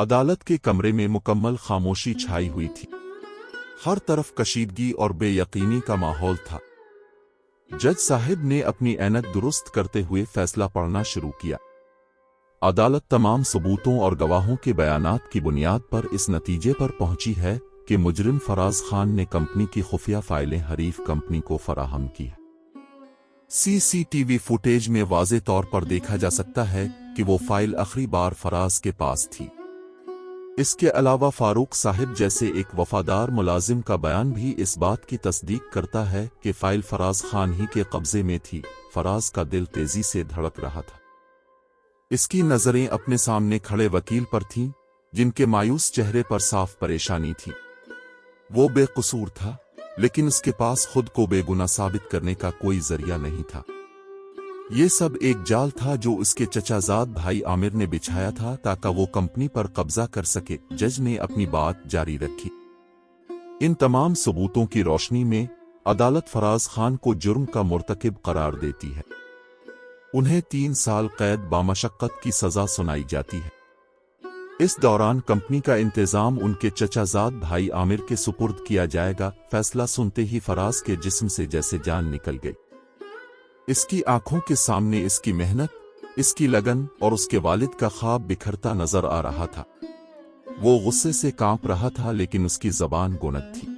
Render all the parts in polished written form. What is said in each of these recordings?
अदालत के कमरे में मुकम्मल खामोशी छाई हुई थी। हर तरफ कशीदगी और बेयकीनी का माहौल था। जज साहिब ने अपनी ऐनक दुरुस्त करते हुए फैसला पढ़ना शुरू किया। अदालत तमाम सबूतों और गवाहों के बयानात की बुनियाद पर इस नतीजे पर पहुंची है कि मुजरिम फराज खान ने कंपनी की खुफिया फाइलें हरीफ कंपनी को फराहम की है। सीसीटीवी फुटेज में वाज़े तौर पर देखा जा सकता है कि वो फाइल आखिरी बार फराज के पास थी। इसके अलावा फारूक साहिब जैसे एक वफादार मुलाजिम का बयान भी इस बात की तस्दीक करता है कि फाइल फराज खान ही के कब्जे में थी। फराज का दिल तेजी से धड़क रहा था। इसकी नजरें अपने सामने खड़े वकील पर थीं, जिनके मायूस चेहरे पर साफ परेशानी थी। वो बेकसूर था, लेकिन उसके पास खुद को बेगुनाह साबित करने का कोई जरिया नहीं था। ये सब एक जाल था जो उसके चचाजाद भाई आमिर ने बिछाया था ताकि वो कंपनी पर कब्जा कर सके। जज ने अपनी बात जारी रखी। इन तमाम सबूतों की रोशनी में अदालत फराज खान को जुर्म का मुर्तकिब करार देती है। उन्हें 3 साल कैद बामशक्कत की सजा सुनाई जाती है। इस दौरान कंपनी का इंतजाम उनके चचाजाद भाई आमिर के सुपुर्द किया जाएगा। फैसला सुनते ही फराज के जिस्म से जैसे जान निकल गई। इसकी आंखों के सामने इसकी मेहनत, इसकी लगन और उसके वालिद का ख्वाब बिखरता नजर आ रहा था। वो गुस्से से कांप रहा था, लेकिन उसकी जबान गोनद थी।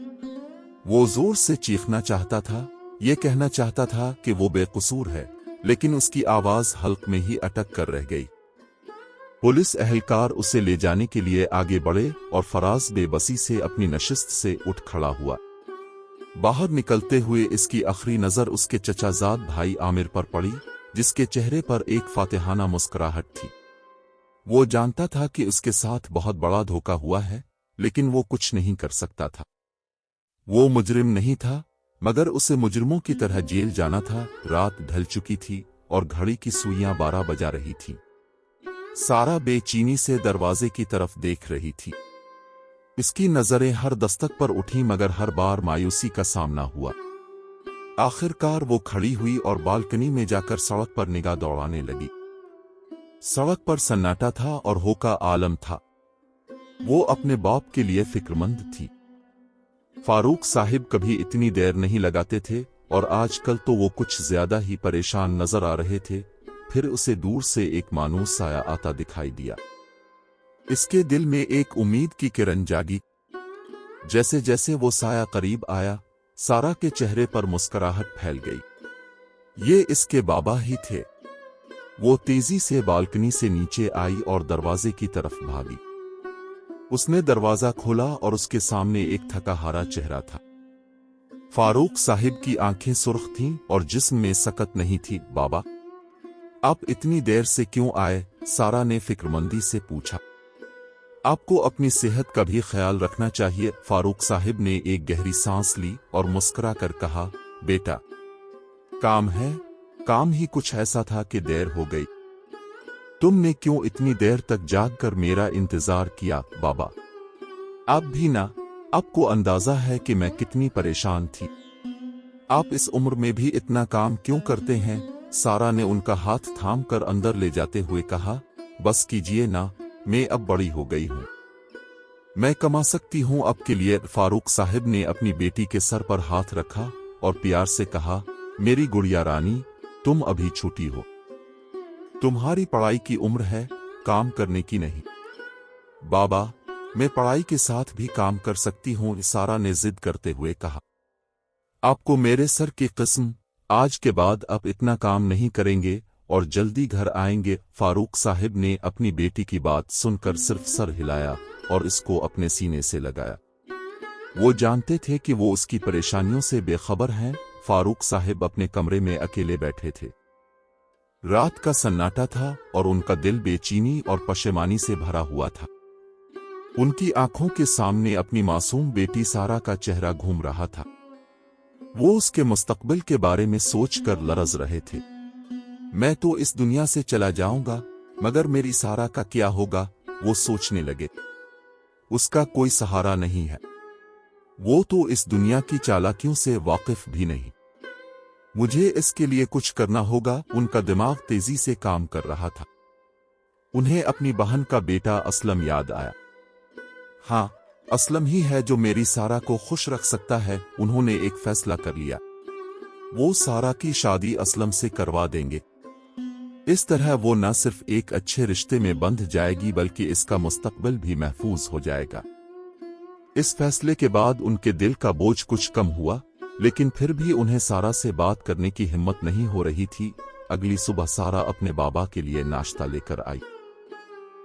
वो जोर से चीखना चाहता था, ये कहना चाहता था कि वो बेकसूर है, लेकिन उसकी आवाज हल्क में ही अटक कर रह गई। पुलिस एहलकार उसे ले जाने के लिए आगे बढ़े और फराज बेबसी से अपनी नशिस्त से उठ खड़ा हुआ। बाहर निकलते हुए इसकी आखिरी नजर उसके चचाजाद भाई आमिर पर पड़ी, जिसके चेहरे पर एक फातिहाना मुस्कुराहट थी। वो जानता था कि उसके साथ बहुत बड़ा धोखा हुआ है, लेकिन वो कुछ नहीं कर सकता था। वो मुजरिम नहीं था, मगर उसे मुजरिमों की तरह जेल जाना था। रात ढल चुकी थी और घड़ी की सुइयां 12 बजा रही थी। सारा बेचैनी से दरवाजे की तरफ देख रही थी। इसकी नजरें हर दस्तक पर उठी, मगर हर बार मायूसी का सामना हुआ। आखिरकार वो खड़ी हुई और बालकनी में जाकर सड़क पर निगाह दौड़ाने लगी। सड़क पर सन्नाटा था और होका आलम था। वो अपने बाप के लिए फिक्रमंद थी। फारूक साहिब कभी इतनी देर नहीं लगाते थे और आजकल तो वो कुछ ज्यादा ही परेशान नजर आ रहे थे। फिर उसे दूर से एक मानूस साया आता दिखाई दिया। इसके दिल में एक उम्मीद की किरण जागी। जैसे जैसे वो साया करीब आया, सारा के चेहरे पर मुस्कुराहट फैल गई। ये इसके बाबा ही थे। वो तेजी से बालकनी से नीचे आई और दरवाजे की तरफ भागी। उसने दरवाजा खोला और उसके सामने एक थका हारा चेहरा था। फारूक साहिब की आंखें सुर्ख थीं और जिस्म में सकत नहीं थी। बाबा, आप इतनी देर से क्यों आए? सारा ने फिक्रमंदी से पूछा। आपको अपनी सेहत का भी ख्याल रखना चाहिए। फारूक साहिब ने एक गहरी सांस ली और मुस्कुरा कर कहा, बेटा, काम है। काम ही कुछ ऐसा था कि देर हो गई। तुमने क्यों इतनी देर तक जाग कर मेरा इंतजार किया? बाबा, आप भी ना, आपको अंदाजा है कि मैं कितनी परेशान थी। आप इस उम्र में भी इतना काम क्यों करते हैं? सारा ने उनका हाथ थाम कर अंदर ले जाते हुए कहा, बस कीजिए ना, मैं अब बड़ी हो गई हूं, मैं कमा सकती हूं आपके लिए। फारूक साहिब ने अपनी बेटी के सर पर हाथ रखा और प्यार से कहा, मेरी गुड़िया रानी, तुम अभी छोटी हो। तुम्हारी पढ़ाई की उम्र है, काम करने की नहीं। बाबा, मैं पढ़ाई के साथ भी काम कर सकती हूं, सारा ने जिद करते हुए कहा। आपको मेरे सर की कसम, आज के बाद आप इतना काम नहीं करेंगे और जल्दी घर आएंगे। फारूक साहिब ने अपनी बेटी की बात सुनकर सिर्फ सर हिलाया और इसको अपने सीने से लगाया। वो जानते थे कि वो उसकी परेशानियों से बेखबर हैं। फारूक साहिब अपने कमरे में अकेले बैठे थे। रात का सन्नाटा था और उनका दिल बेचैनी और पशेमानी से भरा हुआ था। उनकी आंखों के सामने अपनी मासूम बेटी सारा का चेहरा घूम रहा था। वो उसके मुस्तकबिल के बारे में सोचकर लरज रहे थे। मैं तो इस दुनिया से चला जाऊंगा, मगर मेरी सारा का क्या होगा? वो सोचने लगे। उसका कोई सहारा नहीं है। वो तो इस दुनिया की चालाकियों से वाकिफ भी नहीं। मुझे इसके लिए कुछ करना होगा। उनका दिमाग तेजी से काम कर रहा था। उन्हें अपनी बहन का बेटा असलम याद आया। हाँ, असलम ही है जो मेरी सारा को खुश रख सकता है। उन्होंने एक फैसला कर लिया, वो सारा की शादी असलम से करवा देंगे। इस तरह वो न सिर्फ एक अच्छे रिश्ते में बंध जाएगी बल्कि इसका मुस्तकबिल भी महफूज हो जाएगा। इस फैसले के बाद उनके दिल का बोझ कुछ कम हुआ, लेकिन फिर भी उन्हें सारा से बात करने की हिम्मत नहीं हो रही थी। अगली सुबह सारा अपने बाबा के लिए नाश्ता लेकर आई।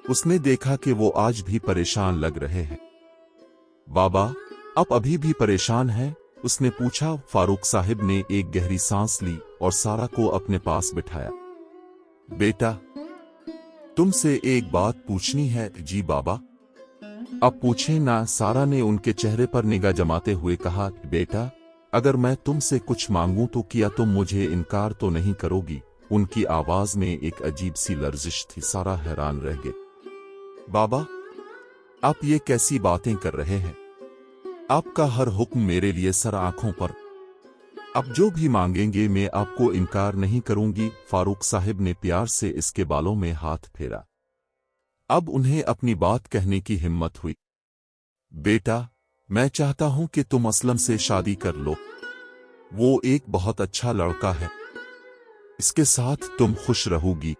उसने देखा कि वो आज भी परेशान लग रहे हैं। बाबा, आप अभी भी परेशान हैं? उसने पूछा। फारूक साहिब ने एक गहरी सांस ली और सारा को अपने पास बिठाया। बेटा, तुमसे एक बात पूछनी है। जी बाबा। अब पूछे ना, सारा ने उनके चेहरे पर निगाह जमाते हुए कहा। बेटा, अगर मैं तुमसे कुछ मांगूं तो क्या तुम मुझे इनकार तो नहीं करोगी? उनकी आवाज में एक अजीब सी लर्जिश थी। सारा हैरान रह गए। बाबा, आप ये कैसी बातें कर रहे हैं? आपका हर हुक्म मेरे लिए सर आंखों पर। अब जो भी मांगेंगे मैं आपको इनकार नहीं करूंगी। फारूक साहिब ने प्यार से इसके बालों में हाथ फेरा। अब उन्हें अपनी बात कहने की हिम्मत हुई। बेटा, मैं चाहता हूं कि तुम असलम से शादी कर लो। वो एक बहुत अच्छा लड़का है, इसके साथ तुम खुश रहोगी।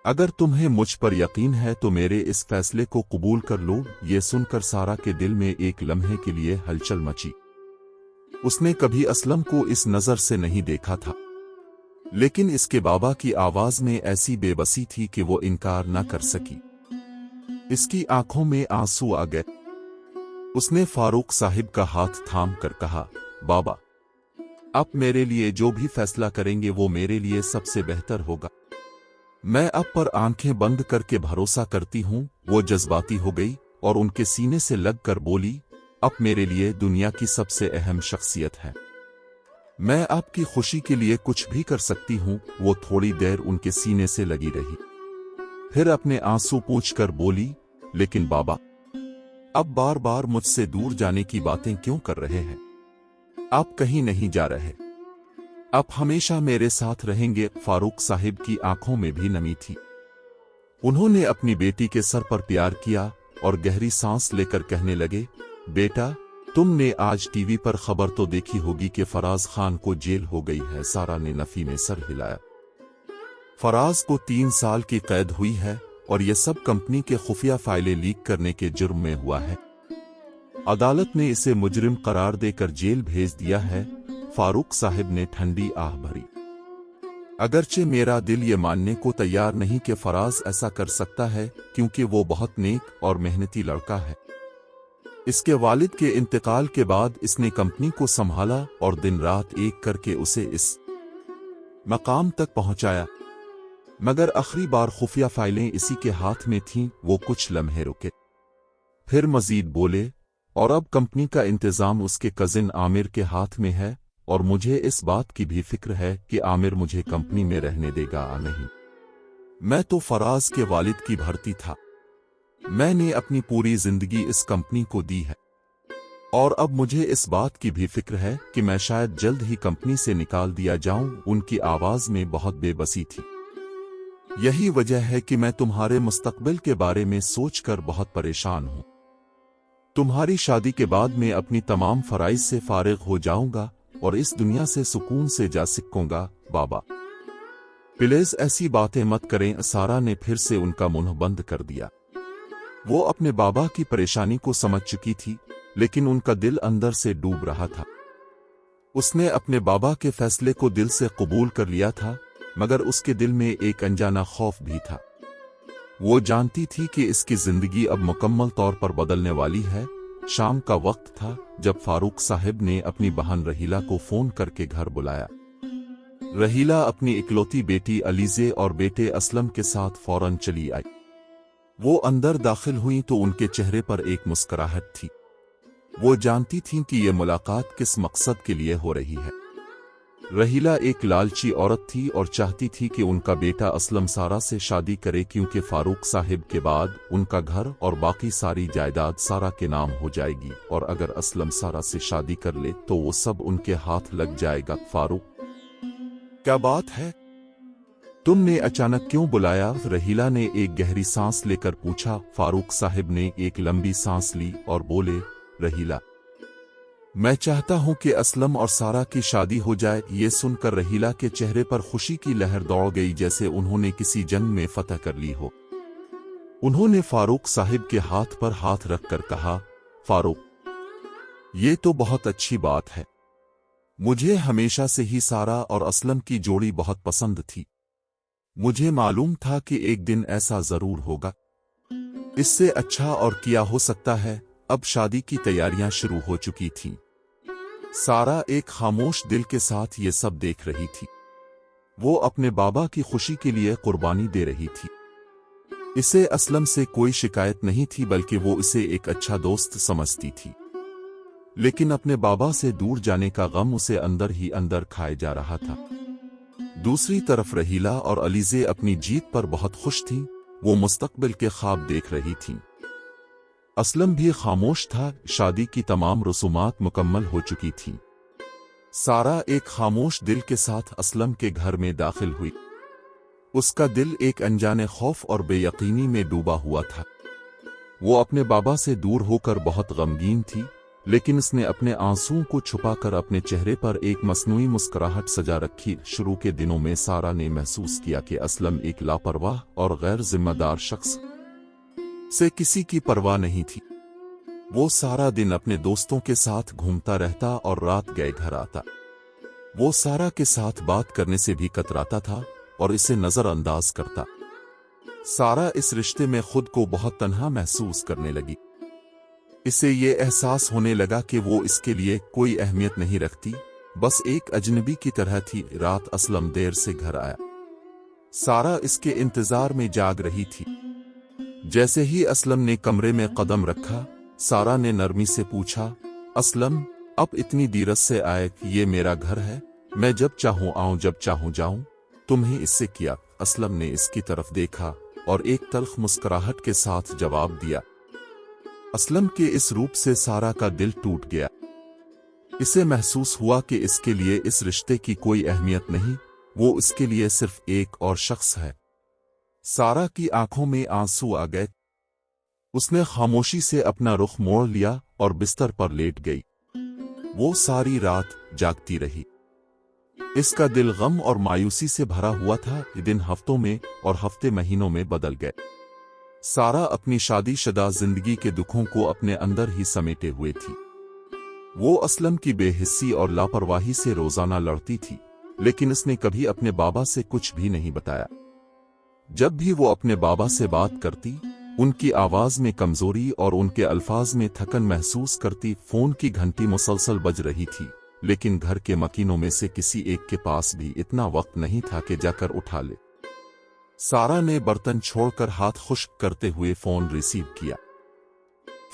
अगर तुम्हें मुझ पर यकीन है तो मेरे इस फैसले को कबूल कर लो। ये सुनकर सारा के दिल में एक लम्हे के लिए हलचल मची। उसने कभी असलम को इस नजर से नहीं देखा था, लेकिन इसके बाबा की आवाज में ऐसी बेबसी थी कि वो इनकार न कर सकी। इसकी आंखों में आंसू आ गए। उसने फारूक साहिब का हाथ थाम कर कहा, बाबा, आप मेरे लिए जो भी फैसला करेंगे वो मेरे लिए सबसे बेहतर होगा। मैं आप पर आंखें बंद करके भरोसा करती हूं। वो जज्बाती हो गई और उनके सीने से लगकर बोली, आप मेरे लिए दुनिया की सबसे अहम शख्सियत है। मैं आपकी खुशी के लिए कुछ भी कर सकती हूं। वो थोड़ी देर उनके सीने से लगी रही, फिर अपने आंसू पोंछकर बोली, लेकिन बाबा, अब बार बार मुझसे दूर जाने की बातें क्यों कर रहे हैं? आप कहीं नहीं जा रहे, आप हमेशा मेरे साथ रहेंगे। फारूक साहिब की आंखों में भी नमी थी। उन्होंने अपनी बेटी के सर पर प्यार किया और गहरी सांस लेकर कहने लगे, बेटा, तुमने आज टीवी पर खबर तो देखी होगी कि फराज खान को जेल हो गई है। सारा ने नफी में सर हिलाया। फराज को 3 साल की कैद हुई है और यह सब कंपनी के खुफिया फाइलें लीक करने के जुर्म में हुआ है। अदालत ने इसे मुजरिम करार देकर जेल भेज दिया है। फारूक साहिब ने ठंडी आह भरी। अगरचे मेरा दिल ये मानने को तैयार नहीं कि फराज ऐसा कर सकता है, क्योंकि वो बहुत नेक और मेहनती लड़का है। इसके वालिद के इंतकाल के बाद इसने कंपनी को संभाला और दिन रात एक करके उसे इस मकाम तक पहुंचाया। मगर आखिरी बार खुफिया फाइलें इसी के हाथ में थीं। वो कुछ लम्हे रुके, फिर मजीद बोले, और अब कंपनी का इंतजाम उसके कजिन आमिर के हाथ में है और मुझे इस बात की भी फिक्र है कि आमिर मुझे कंपनी में रहने देगा या नहीं। मैं तो फराज के वालिद की भर्ती था। मैंने अपनी पूरी जिंदगी इस कंपनी को दी है और अब मुझे इस बात की भी फिक्र है कि मैं शायद जल्द ही कंपनी से निकाल दिया जाऊं। उनकी आवाज में बहुत बेबसी थी। यही वजह है कि मैं तुम्हारे मुस्तकबिल के बारे में सोचकर बहुत परेशान हूं। तुम्हारी शादी के बाद मैं अपनी तमाम फराइज से फारिग हो जाऊंगा और इस दुनिया से सुकून से जा सकूंगा। बाबा, प्लीज ऐसी बातें मत करें। सारा ने फिर से उनका मुंह बंद कर दिया। वो अपने बाबा की परेशानी को समझ चुकी थी, लेकिन उनका दिल अंदर से डूब रहा था। उसने अपने बाबा के फैसले को दिल से कबूल कर लिया था, मगर उसके दिल में एक अनजाना खौफ भी था। वो जानती थी कि इसकी जिंदगी अब मुकम्मल तौर पर बदलने वाली है। शाम का वक्त था जब फारूक साहिब ने अपनी बहन रहीला को फोन करके घर बुलाया। रहीला अपनी इकलौती बेटी अलीजे और बेटे असलम के साथ फौरन चली आई। वो अंदर दाखिल हुई तो उनके चेहरे पर एक मुस्कुराहट थी। वो जानती थीं कि ये मुलाकात किस मकसद के लिए हो रही है। रहीला एक लालची औरत थी और चाहती थी कि उनका बेटा असलम सारा से शादी करे, क्योंकि फारूक साहिब के बाद उनका घर और बाकी सारी जायदाद सारा के नाम हो जाएगी और अगर असलम सारा से शादी कर ले तो वो सब उनके हाथ लग जाएगा। फारूक, क्या बात है? तुमने अचानक क्यों बुलाया? रहीला ने एक गहरी सांस लेकर पूछा। फारूक साहब ने एक लंबी सांस ली और बोले, रहीला, मैं चाहता हूं कि असलम और सारा की शादी हो जाए। ये सुनकर रहीला के चेहरे पर खुशी की लहर दौड़ गई, जैसे उन्होंने किसी जंग में फतह कर ली हो। उन्होंने फारूक साहब के हाथ पर हाथ रखकर कहा, फारूक, ये तो बहुत अच्छी बात है। मुझे हमेशा से ही सारा और असलम की जोड़ी बहुत पसंद थी। मुझे मालूम था कि एक दिन ऐसा जरूर होगा। इससे अच्छा और क्या हो सकता है। अब शादी की तैयारियां शुरू हो चुकी थीं। सारा एक खामोश दिल के साथ ये सब देख रही थी। वो अपने बाबा की खुशी के लिए कुर्बानी दे रही थी। इसे असलम से कोई शिकायत नहीं थी, बल्कि वो इसे एक अच्छा दोस्त समझती थी। लेकिन अपने बाबा से दूर जाने का गम उसे अंदर ही अंदर खाए जा रहा था। दूसरी तरफ रहीला और अलीज़े अपनी जीत पर बहुत खुश थीं। वो मुस्तकबिल के ख्वाब देख रही थीं। असलम भी खामोश था। शादी की तमाम रसूमात मुकम्मल हो चुकी थीं। सारा एक खामोश दिल के साथ असलम के घर में दाखिल हुई। उसका दिल एक अनजाने खौफ और बेयकीनी में डूबा हुआ था। वो अपने बाबा से दूर होकर बहुत गमगीन थी, लेकिन उसने अपने आंसुओं को छुपाकर अपने चेहरे पर एक मसनूई मुस्कुराहट सजा रखी। शुरू के दिनों में सारा ने महसूस किया कि असलम एक लापरवाह और गैर जिम्मेदार शख्स से किसी की परवाह नहीं थी। वो सारा दिन अपने दोस्तों के साथ घूमता रहता और रात गए घर आता। वो सारा के साथ बात करने से भी कतराता था और इसे नजरअंदाज करता। सारा इस रिश्ते में खुद को बहुत तन्हा महसूस करने लगी। इसे ये एहसास होने लगा कि वो इसके लिए कोई अहमियत नहीं रखती, बस एक अजनबी की तरह थी। रात असलम देर से घर आया। सारा इसके इंतजार में जाग रही थी। जैसे ही असलम ने कमरे में कदम रखा, सारा ने नरमी से पूछा, असलम, अब इतनी देर से आए? ये मेरा घर है, मैं जब चाहूं आऊं, जब चाहूं जाऊं। तुम्हें इससे किया? असलम ने इसकी तरफ देखा और एक तल्ख मुस्कुराहट के साथ जवाब दिया। असलम के इस रूप से सारा का दिल टूट गया। इसे महसूस हुआ कि इसके लिए इस रिश्ते की कोई अहमियत नहीं, वो इसके लिए सिर्फ एक और शख्स है। सारा की आंखों में आंसू आ गए। उसने खामोशी से अपना रुख मोड़ लिया और बिस्तर पर लेट गई। वो सारी रात जागती रही। इसका दिल गम और मायूसी से भरा हुआ था। दिन हफ्तों में और हफ्ते महीनों में बदल गए। सारा अपनी शादीशुदा जिंदगी के दुखों को अपने अंदर ही समेटे हुए थी। वो असलम की बेहिस्सी और लापरवाही से रोजाना लड़ती थी, लेकिन उसने कभी अपने बाबा से कुछ भी नहीं बताया। जब भी वो अपने बाबा से बात करती, उनकी आवाज में कमजोरी और उनके अल्फाज में थकन महसूस करती। फोन की घंटी मुसलसल बज रही थी, लेकिन घर के मकीनों में से किसी एक के पास भी इतना वक्त नहीं था कि जाकर उठा ले। सारा ने बर्तन छोड़कर हाथ खुश्क करते हुए फोन रिसीव किया।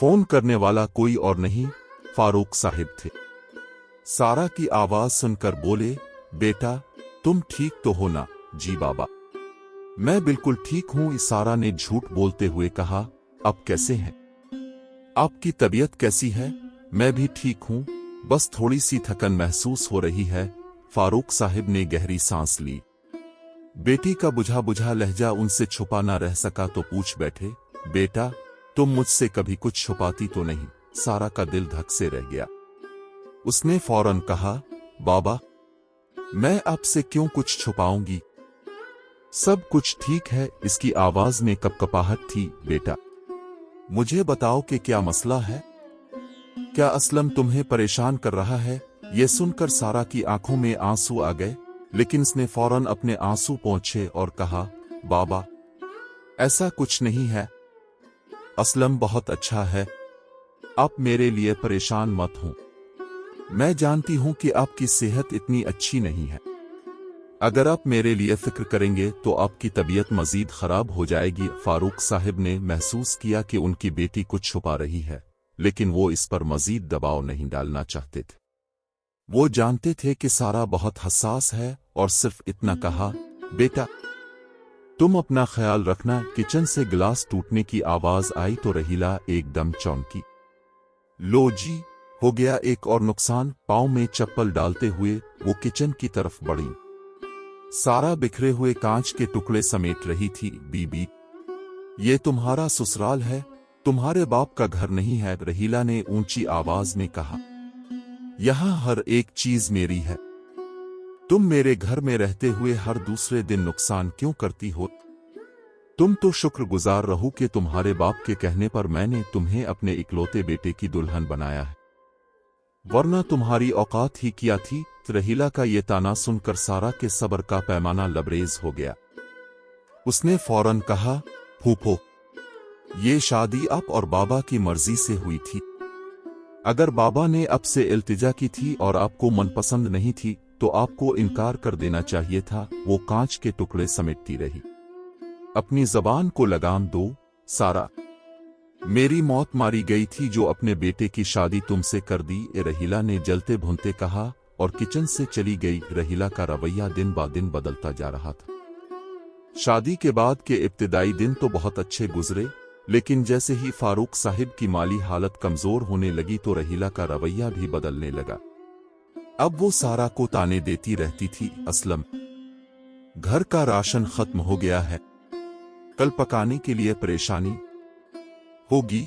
फोन करने वाला कोई और नहीं, फारूक साहब थे। सारा की आवाज सुनकर बोले, बेटा, तुम ठीक तो हो ना? जी बाबा, मैं बिल्कुल ठीक हूं। सारा ने झूठ बोलते हुए कहा, अब कैसे हैं? आपकी तबीयत कैसी है? मैं भी ठीक हूं, बस थोड़ी सी थकन महसूस हो रही है। फारूक साहब ने गहरी सांस ली। बेटी का बुझा बुझा लहजा उनसे छुपा ना रह सका तो पूछ बैठे, बेटा, तुम मुझसे कभी कुछ छुपाती तो नहीं? सारा का दिल धक से रह गया। उसने फौरन कहा, बाबा, मैं आपसे क्यों कुछ छुपाऊंगी? सब कुछ ठीक है। इसकी आवाज में कपकपाहट थी। बेटा, मुझे बताओ कि क्या मसला है? क्या असलम तुम्हें परेशान कर रहा है? यह सुनकर सारा की आंखों में आंसू आ गए, लेकिन उसने फौरन अपने आंसू पोंछे और कहा, बाबा, ऐसा कुछ नहीं है। असलम बहुत अच्छा है। आप मेरे लिए परेशान मत हो। मैं जानती हूं कि आपकी सेहत इतनी अच्छी नहीं है। अगर आप मेरे लिए फिक्र करेंगे तो आपकी तबीयत मजीद खराब हो जाएगी। फारूक साहब ने महसूस किया कि उनकी बेटी कुछ छुपा रही है, लेकिन वो इस पर मजीद दबाव नहीं डालना चाहते थे। वो जानते थे कि सारा बहुत हसास है और सिर्फ इतना कहा, बेटा, तुम अपना ख्याल रखना। किचन से गिलास टूटने की आवाज आई तो रहीला एकदम चौंकी। लो जी, हो गया एक और नुकसान। पांव में चप्पल डालते हुए वो किचन की तरफ बढ़ी। सारा बिखरे हुए कांच के टुकड़े समेट रही थी। बीबी, ये तुम्हारा ससुराल है, तुम्हारे बाप का घर नहीं है, रहीला ने ऊंची आवाज में कहा। यहां हर एक चीज मेरी है। तुम मेरे घर में रहते हुए हर दूसरे दिन नुकसान क्यों करती हो? तुम तो शुक्रगुजार रहो कि तुम्हारे बाप के कहने पर मैंने तुम्हें अपने इकलौते बेटे की दुल्हन बनाया है, वरना तुम्हारी औकात ही क्या थी। रहीला का ये ताना सुनकर सारा के सब्र का पैमाना लबरेज हो गया। उसने फौरन कहा, फूफो, ये शादी आप और बाबा की मर्जी से हुई थी। अगर बाबा ने अब से इल्तिजा की थी और आपको मनपसंद नहीं थी तो आपको इनकार कर देना चाहिए था। वो कांच के टुकड़े समेटती रही। अपनी जबान को लगाम दो सारा, मेरी मौत मारी गई थी जो अपने बेटे की शादी तुमसे कर दी, रहीला ने जलते भुनते कहा और किचन से चली गई। रहीला का रवैया दिन ब दिन बदलता जा रहा था। शादी के बाद के इब्तिदाई दिन तो बहुत अच्छे गुजरे, लेकिन जैसे ही फारूक साहिब की माली हालत कमजोर होने लगी तो रहीला का रवैया भी बदलने लगा। अब वो सारा को ताने देती रहती थी, असलम, घर का राशन खत्म हो गया है, कल पकाने के लिए परेशानी होगी,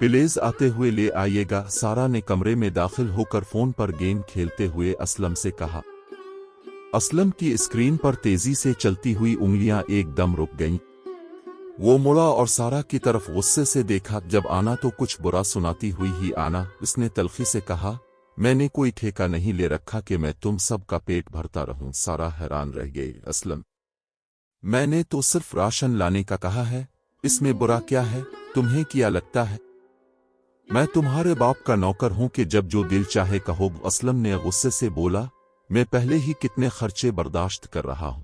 प्लीज आते हुए ले आइएगा। सारा ने कमरे में दाखिल होकर फोन पर गेम खेलते हुए असलम से कहा। असलम की स्क्रीन पर तेजी से चलती हुई उंगलियां एकदम रुक गईं। वो मुड़ा और सारा की तरफ गुस्से से देखा। जब आना तो कुछ बुरा सुनाती हुई ही आना, उसने तल्खी से कहा, मैंने कोई ठेका नहीं ले रखा कि मैं तुम सब का पेट भरता रहूं। सारा हैरान रह गई। असलम, मैंने तो सिर्फ राशन लाने का कहा है, इसमें बुरा क्या है? तुम्हें क्या लगता है मैं तुम्हारे बाप का नौकर हूं कि जब जो दिल चाहे कहो? असलम ने गुस्से से बोला, मैं पहले ही कितने खर्चे बर्दाश्त कर रहा हूं,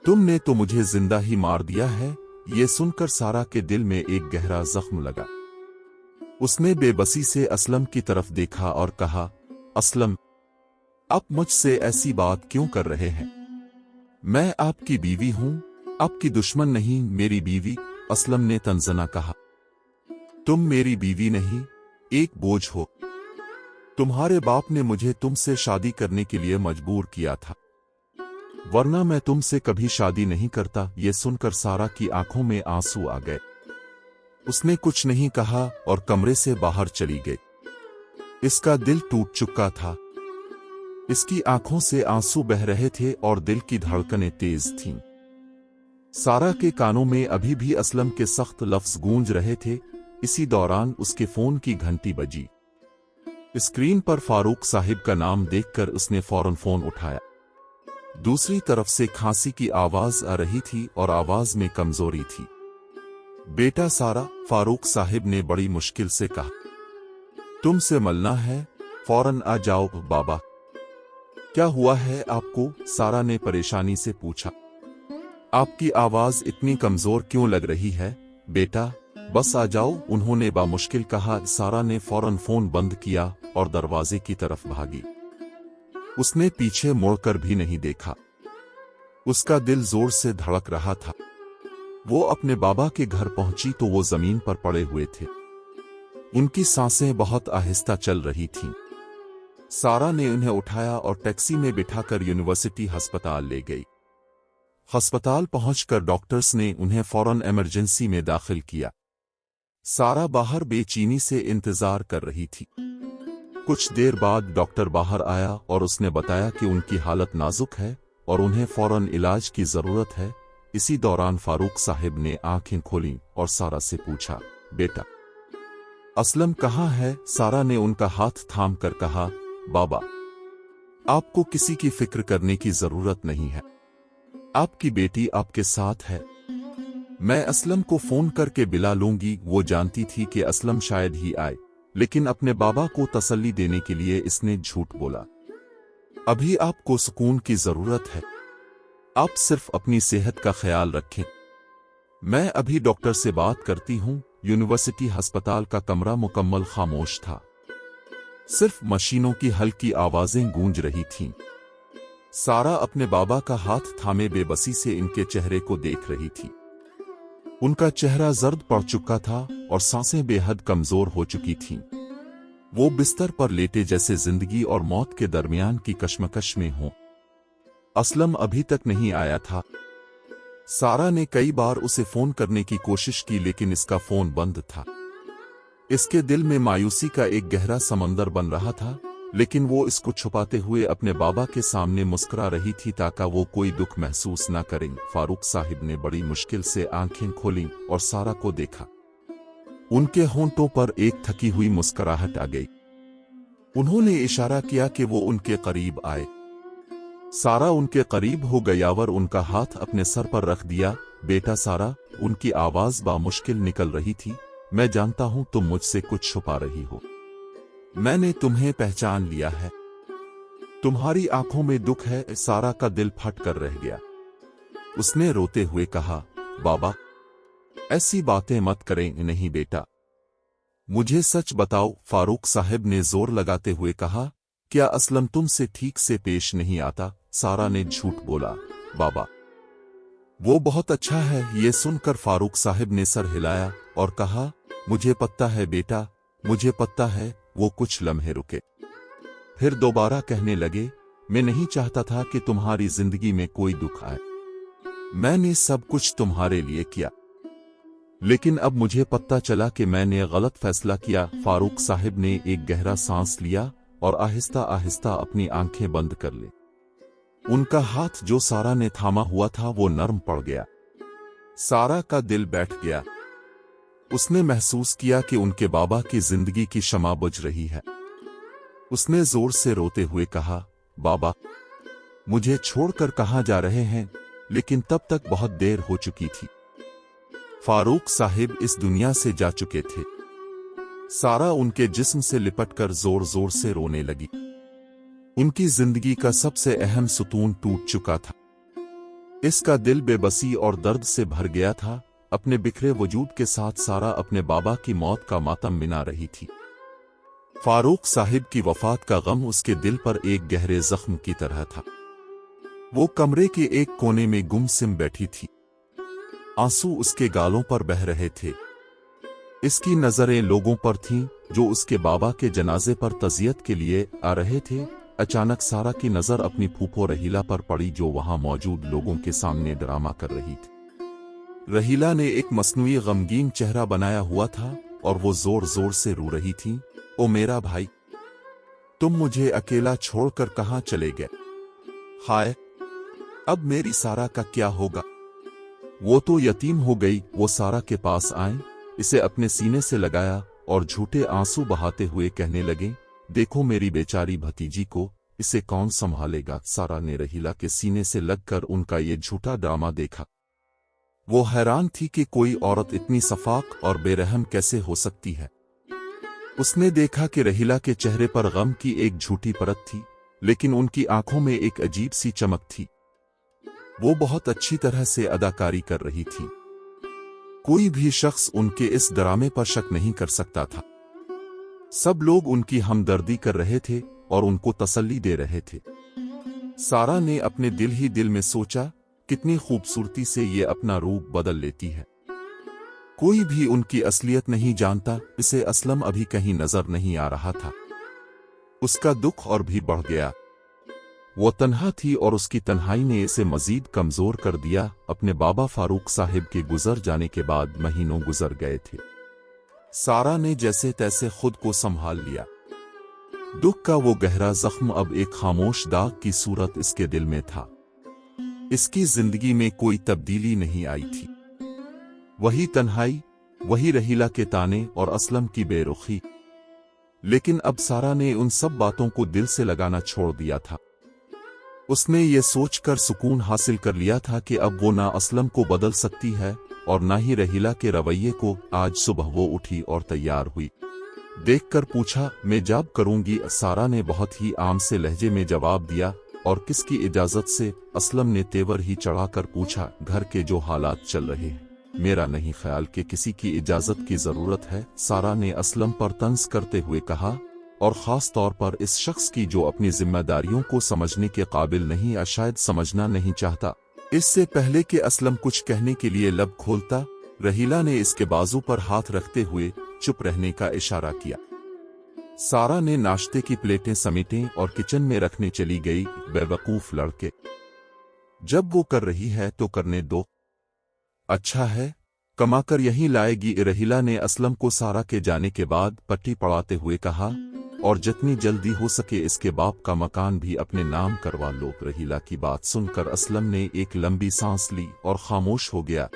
तुमने तो मुझे जिंदा ही मार दिया है। ये सुनकर सारा के दिल में एक गहरा जख्म लगा। उसने बेबसी से असलम की तरफ देखा और कहा, असलम, आप मुझसे ऐसी बात क्यों कर रहे हैं? मैं आपकी बीवी हूं, आपकी दुश्मन नहीं, मेरी बीवी। असलम ने तंजना कहा, तुम मेरी बीवी नहीं, एक बोझ हो। तुम्हारे बाप ने मुझे तुमसे शादी करने के लिए मजबूर किया था, वरना मैं तुमसे कभी शादी नहीं करता। ये सुनकर सारा की आंखों में आंसू आ गए। उसने कुछ नहीं कहा और कमरे से बाहर चली गई। इसका दिल टूट चुका था। इसकी आंखों से आंसू बह रहे थे और दिल की धड़कनें तेज थीं। सारा के कानों में अभी भी असलम के सख्त लफ्ज गूंज रहे थे। इसी दौरान उसके फोन की घंटी बजी। स्क्रीन पर फारूक साहिब का नाम देखकर उसने फौरन फोन उठाया। दूसरी तरफ से खांसी की आवाज आ रही थी और आवाज में कमजोरी थी। बेटा सारा, फारूक साहिब ने बड़ी मुश्किल से कहा, तुमसे मिलना है, फौरन आ जाओ। बाबा, क्या हुआ है आपको? सारा ने परेशानी से पूछा। आपकी आवाज इतनी कमजोर क्यों लग रही है? बेटा, बस आ जाओ, उन्होंने बामुश्किल कहा। सारा ने फौरन फोन बंद किया और दरवाजे की तरफ भागी। उसने पीछे मुड़कर भी नहीं देखा। उसका दिल जोर से धड़क रहा था। वो अपने बाबा के घर पहुंची तो वो जमीन पर पड़े हुए थे। उनकी सांसें बहुत आहिस्ता चल रही थीं। सारा ने उन्हें उठाया और टैक्सी में बिठाकर यूनिवर्सिटी अस्पताल ले गई। अस्पताल पहुंचकर डॉक्टर्स ने उन्हें फौरन इमरजेंसी में दाखिल किया। सारा बाहर बेचैनी से इंतजार कर रही थी। कुछ देर बाद डॉक्टर बाहर आया और उसने बताया कि उनकी हालत नाजुक है और उन्हें फौरन इलाज की जरूरत है। इसी दौरान फारूक साहिब ने आंखें खोलीं और सारा से पूछा, बेटा, असलम कहाँ है? सारा ने उनका हाथ थाम कर कहा, बाबा, आपको किसी की फिक्र करने की जरूरत नहीं है, आपकी बेटी आपके साथ है। मैं असलम को फोन करके बुला लूंगी। वो जानती थी कि असलम शायद ही आए, लेकिन अपने बाबा को तसल्ली देने के लिए इसने झूठ बोला। अभी आपको सुकून की जरूरत है, आप सिर्फ अपनी सेहत का ख्याल रखें। मैं अभी डॉक्टर से बात करती हूं। यूनिवर्सिटी अस्पताल का कमरा मुकम्मल खामोश था। सिर्फ मशीनों की हल्की आवाजें गूंज रही थीं। सारा अपने बाबा का हाथ थामे बेबसी से इनके चेहरे को देख रही थी। उनका चेहरा जर्द पड़ चुका था और सांसें बेहद कमजोर हो चुकी थीं। वो बिस्तर पर लेटे जैसे जिंदगी और मौत के दरमियान की कश्मकश में हों। असलम अभी तक नहीं आया था। सारा ने कई बार उसे फोन करने की कोशिश की लेकिन इसका फोन बंद था। इसके दिल में मायूसी का एक गहरा समंदर बन रहा था, लेकिन वो इसको छुपाते हुए अपने बाबा के सामने मुस्कुरा रही थी ताकि वो कोई दुख महसूस न करें। फारूक साहिब ने बड़ी मुश्किल से आंखें खोलीं और सारा को देखा। उनके होंठों पर एक थकी हुई मुस्कुराहट आ गई। उन्होंने इशारा किया कि वो उनके करीब आए। सारा उनके करीब हो गया और उनका हाथ अपने सर पर रख दिया। बेटा सारा, उनकी आवाज बामुश्किल निकल रही थी, मैं जानता हूं तुम मुझसे कुछ छुपा रही हो। मैंने तुम्हें पहचान लिया है। तुम्हारी आंखों में दुख है। सारा का दिल फट कर रह गया। उसने रोते हुए कहा, बाबा ऐसी बातें मत करें। नहीं बेटा, मुझे सच बताओ, फारूक साहब ने जोर लगाते हुए कहा। क्या असलम तुमसे ठीक से पेश नहीं आता? सारा ने झूठ बोला। बाबा वो बहुत अच्छा है। ये सुनकर फारूक साहब ने सर हिलाया और कहा, मुझे पता है बेटा, मुझे पता है। वो कुछ लम्हे रुके, फिर दोबारा कहने लगे, मैं नहीं चाहता था कि तुम्हारी जिंदगी में कोई दुख आए। मैंने सब कुछ तुम्हारे लिए किया, लेकिन अब मुझे पता चला कि मैंने गलत फैसला किया। फारूक साहब ने एक गहरा सांस लिया और आहिस्ता आहिस्ता अपनी आंखें बंद कर ली। उनका हाथ जो सारा ने थामा हुआ था वो नरम पड़ गया। सारा का दिल बैठ गया। उसने महसूस किया कि उनके बाबा की जिंदगी की शमा बुझ रही है। उसने जोर से रोते हुए कहा, बाबा मुझे छोड़कर कहां जा रहे हैं? लेकिन तब तक बहुत देर हो चुकी थी। फारूक साहिब इस दुनिया से जा चुके थे। सारा उनके जिस्म से लिपटकर जोर जोर से रोने लगी। उनकी जिंदगी का सबसे अहम सुतून टूट चुका था। इसका दिल बेबसी और दर्द से भर गया था। अपने बिखरे वजूद के साथ सारा अपने बाबा की मौत का मातम मिना रही थी। फारूक साहिब की वफात का गम उसके दिल पर एक गहरे जख्म की तरह था। वो कमरे के एक कोने में गुमसिम बैठी थी। आंसू उसके गालों पर बह रहे थे। इसकी नजरें लोगों पर थीं जो उसके बाबा के जनाजे पर तज़ियत के लिए आ रहे थे। अचानक सारा की नजर अपनी फूफो रहीला पर पड़ी जो वहां मौजूद लोगों के सामने ड्रामा कर रही थी। रहीला ने एक मसनूई गमगीन चेहरा बनाया हुआ था और वो जोर जोर से रो रही थी। ओ मेरा भाई, तुम मुझे अकेला छोड़कर कहां चले गए? हाय, अब मेरी सारा का क्या होगा? वो तो यतीम हो गई। वो सारा के पास आए, इसे अपने सीने से लगाया और झूठे आंसू बहाते हुए कहने लगे, देखो मेरी बेचारी भतीजी को, इसे कौन संभालेगा? सारा ने रहीला के सीने से लगकर उनका ये झूठा ड्रामा देखा। वो हैरान थी कि कोई औरत इतनी सफाक और बेरहम कैसे हो सकती है। उसने देखा कि रहीला के चेहरे पर गम की एक झूठी परत थी, लेकिन उनकी आंखों में एक अजीब सी चमक थी। वो बहुत अच्छी तरह से अदाकारी कर रही थी। कोई भी शख्स उनके इस ड्रामे पर शक नहीं कर सकता था। सब लोग उनकी हमदर्दी कर रहे थे और उनको तसल्ली दे रहे थे। सारा ने अपने दिल ही दिल में सोचा, कितनी खूबसूरती से ये अपना रूप बदल लेती है। कोई भी उनकी असलियत नहीं जानता। इसे असलम अभी कहीं नजर नहीं आ रहा था। उसका दुख और भी बढ़ गया। वो तन्हा थी और उसकी तन्हाई ने इसे मजीद कमजोर कर दिया। अपने बाबा फारूक साहिब के गुजर जाने के बाद महीनों गुजर गए थे। सारा ने जैसे तैसे खुद को संभाल लिया। दुख का वो गहरा जख्म अब एक खामोश दाग की सूरत इसके दिल में था। इसकी जिंदगी में कोई तब्दीली नहीं आई थी। वही तन्हाई, वही रहीला के ताने और असलम की बेरुखी। लेकिन अब सारा ने उन सब बातों को दिल से लगाना छोड़ दिया था। उसने ये सोचकर सुकून हासिल कर लिया था कि अब वो ना असलम को बदल सकती है और ना ही रहीला के रवैये को। आज सुबह वो उठी और तैयार हुई। देखकर पूछा, मैं जॉब करूंगी। सारा ने बहुत ही आम से लहजे में जवाब दिया। और किसकी इजाजत से? असलम ने तेवर ही चढ़ाकर पूछा, घर के जो हालात चल रहे हैं, मेरा नहीं ख्याल कि किसी की इजाजत की जरूरत है। सारा ने असलम पर तंज करते हुए कहा, और खास तौर पर इस शख्स की जो अपनी जिम्मेदारियों को समझने के काबिल नहीं या शायद समझना नहीं चाहता। इससे पहले कि असलम कुछ कहने के लिए लब खोलता, रहीला ने इसके बाजू पर हाथ रखते हुए चुप रहने का इशारा किया। सारा ने नाश्ते की प्लेटें समेटें और किचन में रखने चली गई। बेवकूफ लड़के, जब वो कर रही है तो करने दो। अच्छा है, कमा कर यहीं लाएगी। रहीला ने असलम को सारा के जाने के बाद पट्टी पड़ाते हुए कहा, और जितनी जल्दी हो सके इसके बाप का मकान भी अपने नाम करवा लो। रहीला की बात सुनकर असलम ने एक लंबी सांस ली और खामोश हो गया।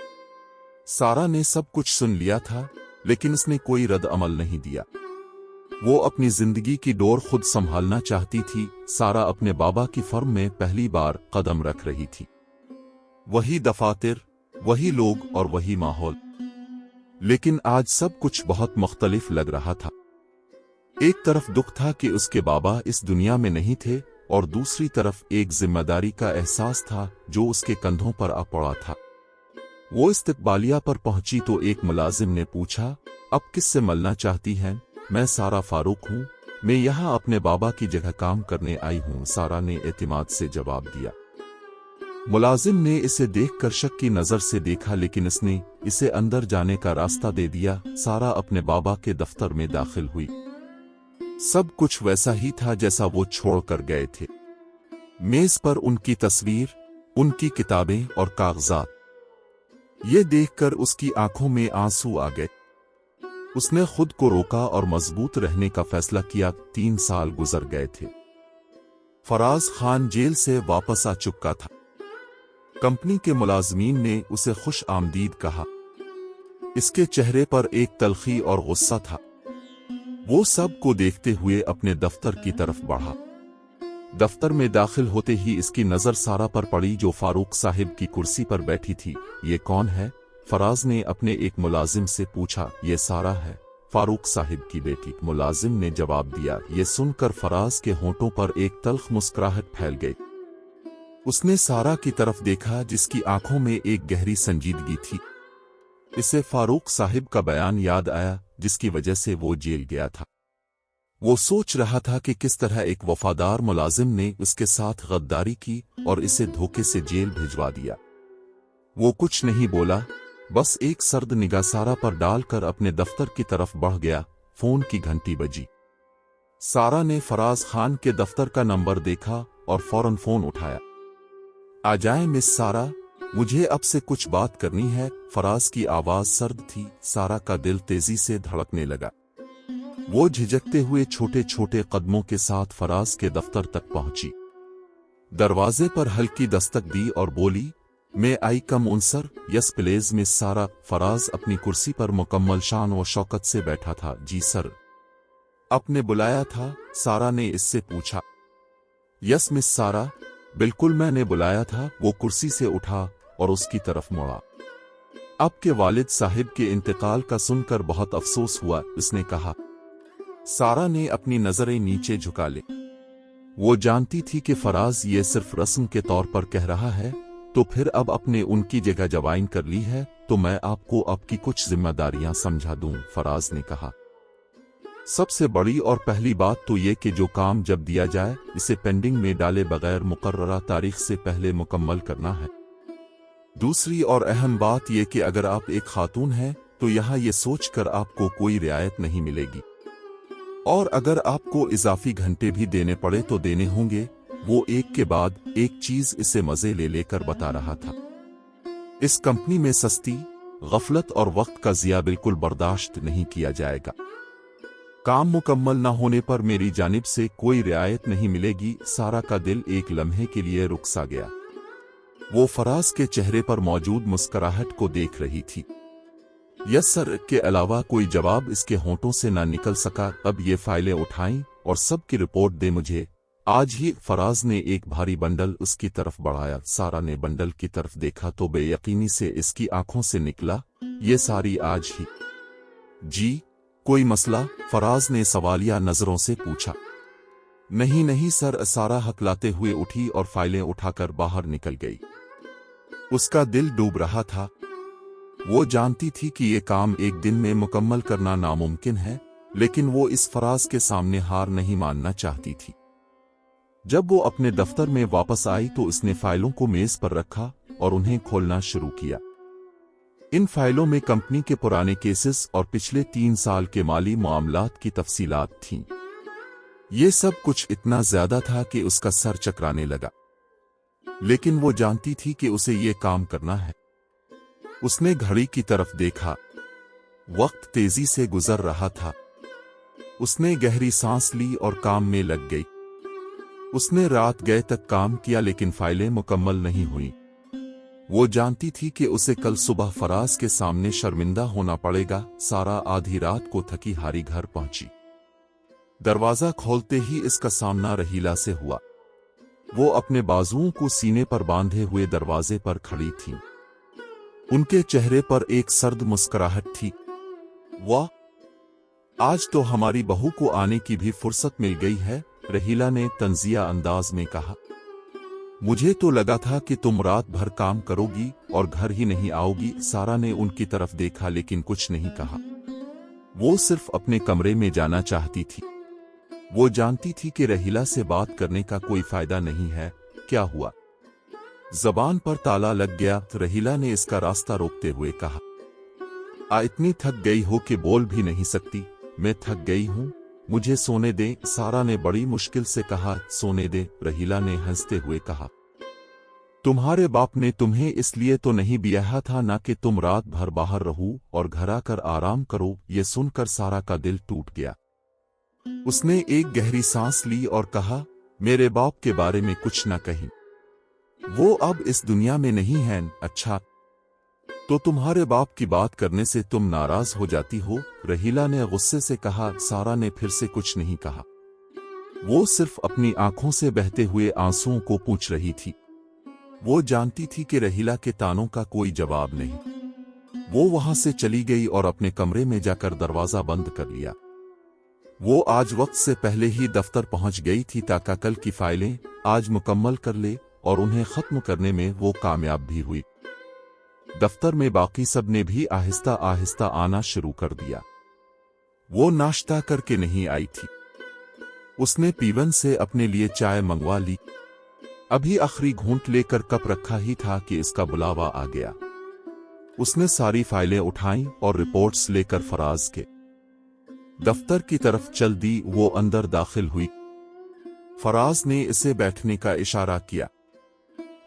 सारा ने सब कुछ सुन लिया था, लेकिन उसने कोई रद्द अमल नहीं दिया। वो अपनी जिंदगी की डोर खुद संभालना चाहती थी। सारा अपने बाबा की फर्म में पहली बार कदम रख रही थी। वही दफातर, वही लोग और वही माहौल, लेकिन आज सब कुछ बहुत मुख्तलिफ लग रहा था। एक तरफ दुख था कि उसके बाबा इस दुनिया में नहीं थे, और दूसरी तरफ एक जिम्मेदारी का एहसास था जो उसके कंधों पर आ पड़ा था। वो इस्तकबालिया पर पहुंची तो एक मुलाजिम ने पूछा, अब किससे मिलना चाहती हैं? मैं सारा फारूक हूं, मैं यहां अपने बाबा की जगह काम करने आई हूं। सारा ने एतिमाद से जवाब दिया। मुलाजिम ने इसे देखकर शक की नजर से देखा, लेकिन इसने इसे अंदर जाने का रास्ता दे दिया। सारा अपने बाबा के दफ्तर में दाखिल हुई। सब कुछ वैसा ही था जैसा वो छोड़कर गए थे। मेज पर उनकी तस्वीर, उनकी किताबें और कागजात। ये देखकर उसकी आंखों में आंसू आ गए। उसने खुद को रोका और मजबूत रहने का फैसला किया। 3 साल गुजर गए थे। फराज खान जेल से वापस आ चुका था। कंपनी के मुलाजमीन ने उसे खुश आमदीद कहा। इसके चेहरे पर एक तलखी और गुस्सा था। वो सब को देखते हुए अपने दफ्तर की तरफ बढ़ा। दफ्तर में दाखिल होते ही इसकी नजर सारा पर पड़ी, जो फारूक साहिब की कुर्सी पर बैठी थी। ये कौन है? फराज ने अपने एक मुलाजिम से पूछा। ये सारा है, फारूक साहिब की बेटी, मुलाजिम ने जवाब दिया। ये सुनकर फराज के होंठों पर एक तल्ख मुस्कुराहट फैल गई। उसने सारा की तरफ देखा, जिसकी आंखों में एक गहरी संजीदगी थी। इसे फारूक साहिब का बयान याद आया, जिसकी वजह से वो जेल गया था। वो सोच रहा था कि किस तरह एक वफादार मुलाजिम ने उसके साथ गद्दारी की और इसे धोखे से जेल भिजवा दिया। वो कुछ नहीं बोला, बस एक सर्द निगाह सारा पर डालकर अपने दफ्तर की तरफ बढ़ गया। फोन की घंटी बजी। सारा ने फराज खान के दफ्तर का नंबर देखा और फौरन फोन उठाया। आ जाएं मिस सारा, मुझे अब से कुछ बात करनी है। फराज की आवाज सर्द थी। सारा का दिल तेजी से धड़कने लगा। वो झिझकते हुए छोटे छोटे कदमों के साथ फराज के दफ्तर तक पहुंची। दरवाजे पर हल्की दस्तक दी और बोली, मैं आई कम उन सर? यस प्लीज मिस सारा। फराज अपनी कुर्सी पर मुकम्मल शान व शौकत से बैठा था। जी सर। आपने बुलाया था? सारा ने इससे पूछा। यस मिस सारा, बिल्कुल मैंने बुलाया था। वो कुर्सी से उठा और उसकी तरफ मुड़ा। आपके वालिद साहिब के इंतकाल का सुनकर बहुत अफसोस हुआ, उसने कहा। सारा ने अपनी नजरें नीचे झुका ली। वो जानती थी कि फराज ये सिर्फ रस्म के तौर पर कह रहा है, तो फिर अब अपने उनकी जगह जवाइन कर ली है, तो मैं आपको आपकी कुछ जिम्मेदारियां समझा दूं, फराज ने कहा। सबसे बड़ी और पहली बात तो ये कि जो काम जब दिया जाए इसे पेंडिंग में डाले बगैर मुकर्ररा तारीख से पहले मुकम्मल करना है। दूसरी और अहम बात यह कि अगर आप एक खातून हैं तो यहाँ ये सोचकर आपको कोई रियायत नहीं मिलेगी, और अगर आपको इजाफी घंटे भी देने पड़े तो देने होंगे। वो एक के बाद एक चीज इसे मजे ले लेकर बता रहा था। इस कंपनी में सस्ती, गफलत और वक्त का जिया बिल्कुल बर्दाश्त नहीं किया जाएगा। काम मुकम्मल न होने पर मेरी जानिब से कोई रियायत नहीं मिलेगी। सारा का दिल एक लम्हे के लिए रुक सा गया। वो फराज के चेहरे पर मौजूद मुस्कुराहट को देख रही थी। यस सर के अलावा कोई जवाब इसके होंठों से ना निकल सका। अब ये फाइलें उठाईं और सबकी रिपोर्ट दे मुझे आज ही। फराज ने एक भारी बंडल उसकी तरफ बढ़ाया। सारा ने बंडल की तरफ देखा तो बेयकीनी से इसकी आंखों से निकला, ये सारी आज ही? जी, कोई मसला? फराज ने सवालिया नजरों से पूछा। नहीं नहीं सर। सारा हकलाते हुए उठी और फाइलें उठाकर बाहर निकल गई। उसका दिल डूब रहा था। वो जानती थी कि ये काम एक दिन में मुकम्मल करना नामुमकिन है, लेकिन वो इस फराज के सामने हार नहीं मानना चाहती थी। जब वो अपने दफ्तर में वापस आई तो उसने फाइलों को मेज पर रखा और उन्हें खोलना शुरू किया। इन फाइलों में कंपनी के पुराने केसेस और पिछले 3 साल के माली मामलात की तफसीलात थीं। ये सब कुछ इतना ज्यादा था कि उसका सर चकराने लगा। लेकिन वो जानती थी कि उसे ये काम करना है। उसने घड़ी की तरफ देखा। वक्त तेजी से गुजर रहा था। उसने गहरी सांस ली और काम में लग गई। उसने रात गए तक काम किया लेकिन फाइलें मुकम्मल नहीं हुई। वो जानती थी कि उसे कल सुबह फराज के सामने शर्मिंदा होना पड़ेगा। सारा आधी रात को थकी हारी घर पहुंची। दरवाजा खोलते ही इसका सामना रहीला से हुआ। वो अपने बाजुओं को सीने पर बांधे हुए दरवाजे पर खड़ी थीं। उनके चेहरे पर एक सर्द मुस्कुराहट थी। वाह, आज तो हमारी बहू को आने की भी फुर्सत मिल गई है, रहीला ने तंजिया अंदाज में कहा। मुझे तो लगा था कि तुम रात भर काम करोगी और घर ही नहीं आओगी। सारा ने उनकी तरफ देखा लेकिन कुछ नहीं कहा। वो सिर्फ अपने कमरे में जाना चाहती थी। वो जानती थी कि रहीला से बात करने का कोई फायदा नहीं है। क्या हुआ? जबान पर ताला लग गया। रहीला ने इसका रास्ता रोकते हुए कहा, इतनी थक गई हो कि बोल भी नहीं सकती। मैं थक गई हूं, मुझे सोने दे। सारा ने बड़ी मुश्किल से कहा, सोने दे। रहीला ने हंसते हुए कहा, तुम्हारे बाप ने तुम्हें इसलिए तो नहीं ब्याहा था ना कि तुम रात भर बाहर रहो और घर आकर आराम करो। ये सुनकर सारा का दिल टूट गया। उसने एक गहरी सांस ली और कहा, मेरे बाप के बारे में कुछ न कहीं। वो अब इस दुनिया में नहीं है। अच्छा, तो तुम्हारे बाप की बात करने से तुम नाराज हो जाती हो? रहीला ने गुस्से से कहा। सारा ने फिर से कुछ नहीं कहा। वो सिर्फ अपनी आंखों से बहते हुए आंसुओं को पूछ रही थी। वो जानती थी कि रहीला के तानों का कोई जवाब नहीं। वो वहां से चली गई और अपने कमरे में जाकर दरवाजा बंद कर लिया। वो आज वक्त से पहले ही दफ्तर पहुंच गई थी ताकि कल की फाइलें आज मुकम्मल कर ले और उन्हें खत्म करने में वो कामयाब भी हुई। दफ्तर में बाकी सब ने भी आहिस्ता आहिस्ता आना शुरू कर दिया। वो नाश्ता करके नहीं आई थी। उसने पीवन से अपने लिए चाय मंगवा ली। अभी आखिरी घूंट लेकर कप रखा ही था कि इसका बुलावा आ गया। उसने सारी फाइलें उठाईं और रिपोर्ट्स लेकर फराज के दफ्तर की तरफ चल दी। वो अंदर दाखिल हुई। फराज ने इसे बैठने का इशारा किया।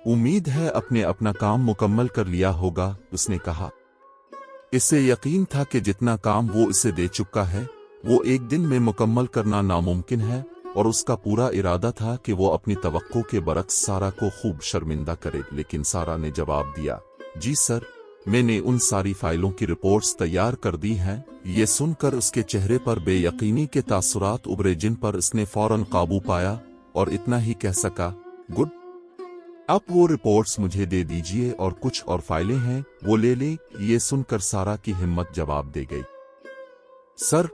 उम्मीद है आपने अपना काम मुकम्मल कर लिया होगा, उसने कहा। इसे यकीन था कि जितना काम वो इसे दे चुका है वो एक दिन में मुकम्मल करना नामुमकिन है और उसका पूरा इरादा था कि वो अपनी तवक्को के बरक्स सारा को खूब शर्मिंदा करे। लेकिन सारा ने जवाब दिया, जी सर, मैंने उन सारी फाइलों की रिपोर्ट्स तैयार कर दी हैं। ये सुनकर उसके चेहरे पर बेयकीनी के तासुरात उभरे जिन पर उसने फौरन काबू पाया और इतना ही कह सका, गुड, आप वो रिपोर्ट्स मुझे दे दीजिए और कुछ और फाइलें हैं वो ले लें। ये सुनकर सारा की हिम्मत जवाब दे गई, सर,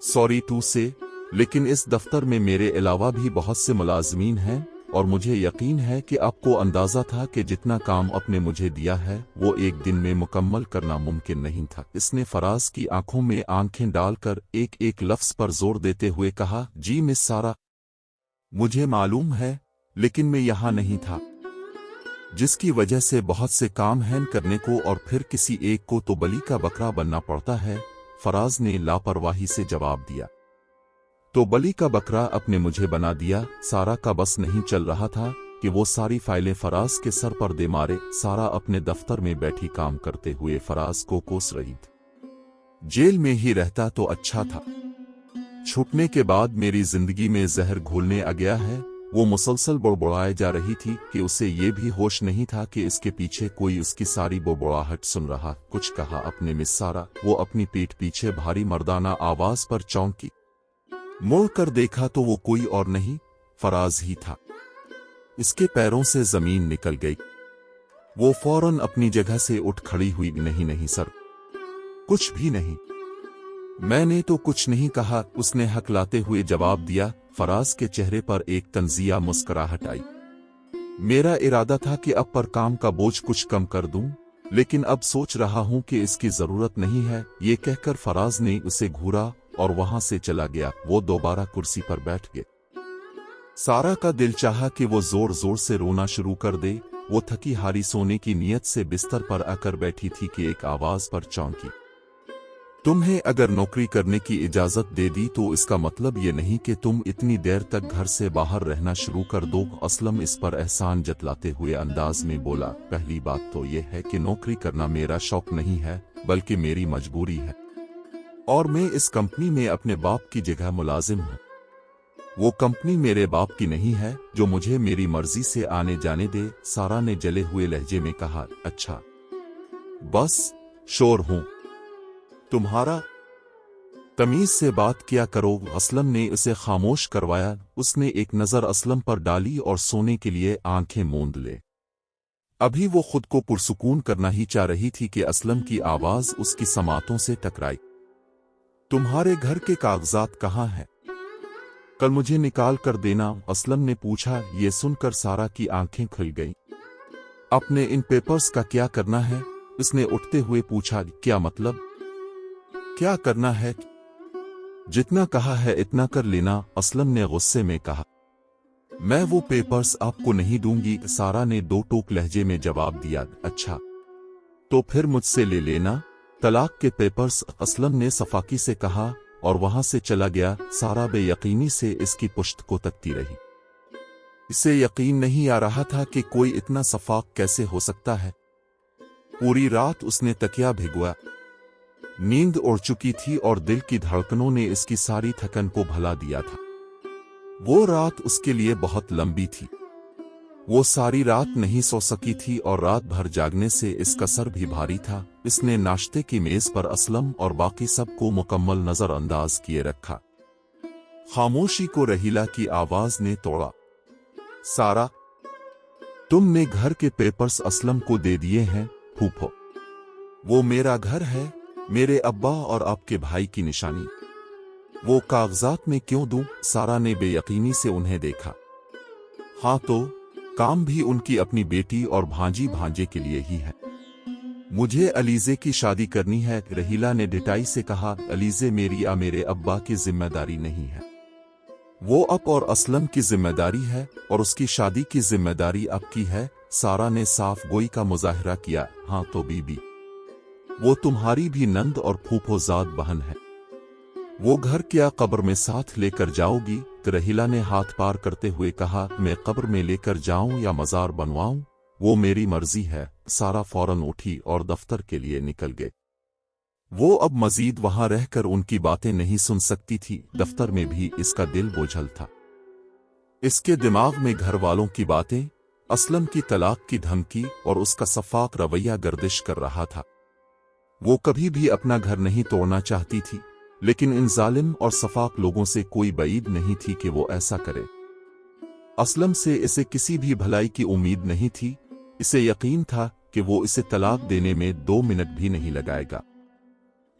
सॉरी टू से, लेकिन इस दफ्तर में मेरे अलावा भी बहुत से मुलाजमीन हैं और मुझे यकीन है कि आपको अंदाजा था कि जितना काम आपने मुझे दिया है वो एक दिन में मुकम्मल करना मुमकिन नहीं था। इसने फराज की आंखों में आंखें डालकर एक एक लफ्ज पर जोर देते हुए कहा, जी मिस सारा, मुझे मालूम है, लेकिन मैं यहाँ नहीं था, जिसकी वजह से बहुत से काम हैं करने को और फिर किसी एक को तो बलि का बकरा बनना पड़ता है। फराज ने लापरवाही से जवाब दिया, तो बलि का बकरा अपने मुझे बना दिया। सारा का बस नहीं चल रहा था कि वो सारी फाइलें फराज के सर पर दे मारे। सारा अपने दफ्तर में बैठी काम करते हुए फराज को कोस रही थी। जेल में ही रहता तो अच्छा था, छूटने के बाद मेरी जिंदगी में जहर घोलने आ गया है। वो मुसलसल बड़बड़ाए जा रही थी कि उसे ये भी होश नहीं था कि इसके पीछे कोई उसकी सारी बड़बड़ाहट सुन रहा। कुछ कहा अपने मिस सारा। वो अपनी पीठ पीछे भारी मर्दाना आवाज पर चौंकी। मुड़ कर देखा तो वो कोई और नहीं, फराज ही था। इसके पैरों से जमीन निकल गई। वो फौरन अपनी जगह से उठ खड़ी हुई। नहीं नहीं सर, कुछ भी नहीं, मैंने तो कुछ नहीं कहा, उसने हकलाते हुए जवाब दिया। फराज के चेहरे पर एक तंजिया मुस्कुराहट आई। मेरा इरादा था कि अब पर काम का बोझ कुछ कम कर दूं, लेकिन अब सोच रहा हूं कि इसकी जरूरत नहीं है। ये कहकर फराज ने उसे घूरा और वहां से चला गया। वो दोबारा कुर्सी पर बैठ गए। सारा का दिल चाहा कि वो जोर जोर से रोना शुरू कर दे। वो थकी हारी सोने की नीयत से बिस्तर पर आकर बैठी थी कि एक आवाज पर चौंकी। तुम्हें अगर नौकरी करने की इजाजत दे दी तो इसका मतलब ये नहीं कि तुम इतनी देर तक घर से बाहर रहना शुरू कर दो। असलम इस पर एहसान जतलाते हुए अंदाज में बोला, पहली बात तो ये है कि नौकरी करना मेरा शौक नहीं है बल्कि मेरी मजबूरी है, और मैं इस कंपनी में अपने बाप की जगह मुलाजिम हूँ। वो कंपनी मेरे बाप की नहीं है जो मुझे मेरी मर्जी से आने जाने दे। सारा ने जले हुए लहजे में कहा, अच्छा बस शोर हूं तुम्हारा, तमीज से बात किया करो। असलम ने उसे खामोश करवाया। उसने एक नजर असलम पर डाली और सोने के लिए आंखें मूंद ले। अभी वो खुद को पुरसुकून करना ही चाह रही थी कि असलम की आवाज उसकी समातों से टकराई। तुम्हारे घर के कागजात कहाँ हैं? कल मुझे निकाल कर देना, असलम ने पूछा। ये सुनकर सारा की आंखें खुल गईं। अपने इन पेपर्स का क्या करना है? उसने उठते हुए पूछा। क्या मतलब? क्या करना है? जितना कहा है इतना कर लेना, असलम ने गुस्से में कहा। मैं वो पेपर्स आपको नहीं दूंगी, सारा ने दो टोक लहजे में जवाब दिया। अच्छा तो फिर मुझसे ले लेना तलाक के पेपर्स, असलम ने सफाकी से कहा और वहां से चला गया। सारा बेयकीनी से इसकी पुश्त को तकती रही। इसे यकीन नहीं आ रहा था कि कोई इतना सफाक कैसे हो सकता है। पूरी रात उसने तकिया भिगोया। नींद उड़ चुकी थी और दिल की धड़कनों ने इसकी सारी थकन को भुला दिया था। वो रात उसके लिए बहुत लंबी थी। वो सारी रात नहीं सो सकी थी और रात भर जागने से इसका सर भी भारी था। इसने नाश्ते की मेज पर असलम और बाकी सबको मुकम्मल नजरअंदाज किए रखा। खामोशी को रहीला की आवाज ने तोड़ा। सारा, तुमने घर के पेपर्स असलम को दे दिए हैं? फूफो, वो मेरा घर है, मेरे अब्बा और आपके भाई की निशानी। वो कागजात में क्यों दूं? सारा ने बेयकीनी से उन्हें देखा। हाँ तो काम भी उनकी अपनी बेटी और भांजी भांजे के लिए ही है। मुझे अलीजे की शादी करनी है, रहीला ने डिटाई से कहा। अलीजे मेरी या मेरे अब्बा की जिम्मेदारी नहीं है, वो अब और असलम की जिम्मेदारी है और उसकी शादी की जिम्मेदारी आपकी है। सारा ने साफ गोई का मुजाहिरा किया। हाँ तो बीबी, वो तुम्हारी भी नंद और फूफोजाद बहन है। वो घर क्या कब्र में साथ लेकर जाओगी? रहीला ने हाथ पार करते हुए कहा। मैं कब्र में लेकर जाऊं या मजार बनवाऊं, वो मेरी मर्जी है। सारा फौरन उठी और दफ्तर के लिए निकल गए। वो अब मजीद वहां रहकर उनकी बातें नहीं सुन सकती थी। दफ्तर में भी इसका दिल बोझल था। इसके दिमाग में घर वालों की बातें, असलम की तलाक की धमकी और उसका सफाक रवैया गर्दिश कर रहा था। वो कभी भी अपना घर नहीं तोड़ना चाहती थी, लेकिन इन जालिम और सफाक लोगों से कोई बईद नहीं थी कि वो ऐसा करे। असलम से इसे किसी भी भलाई की उम्मीद नहीं थी। इसे यकीन था कि वो इसे तलाक देने में 2 मिनट भी नहीं लगाएगा।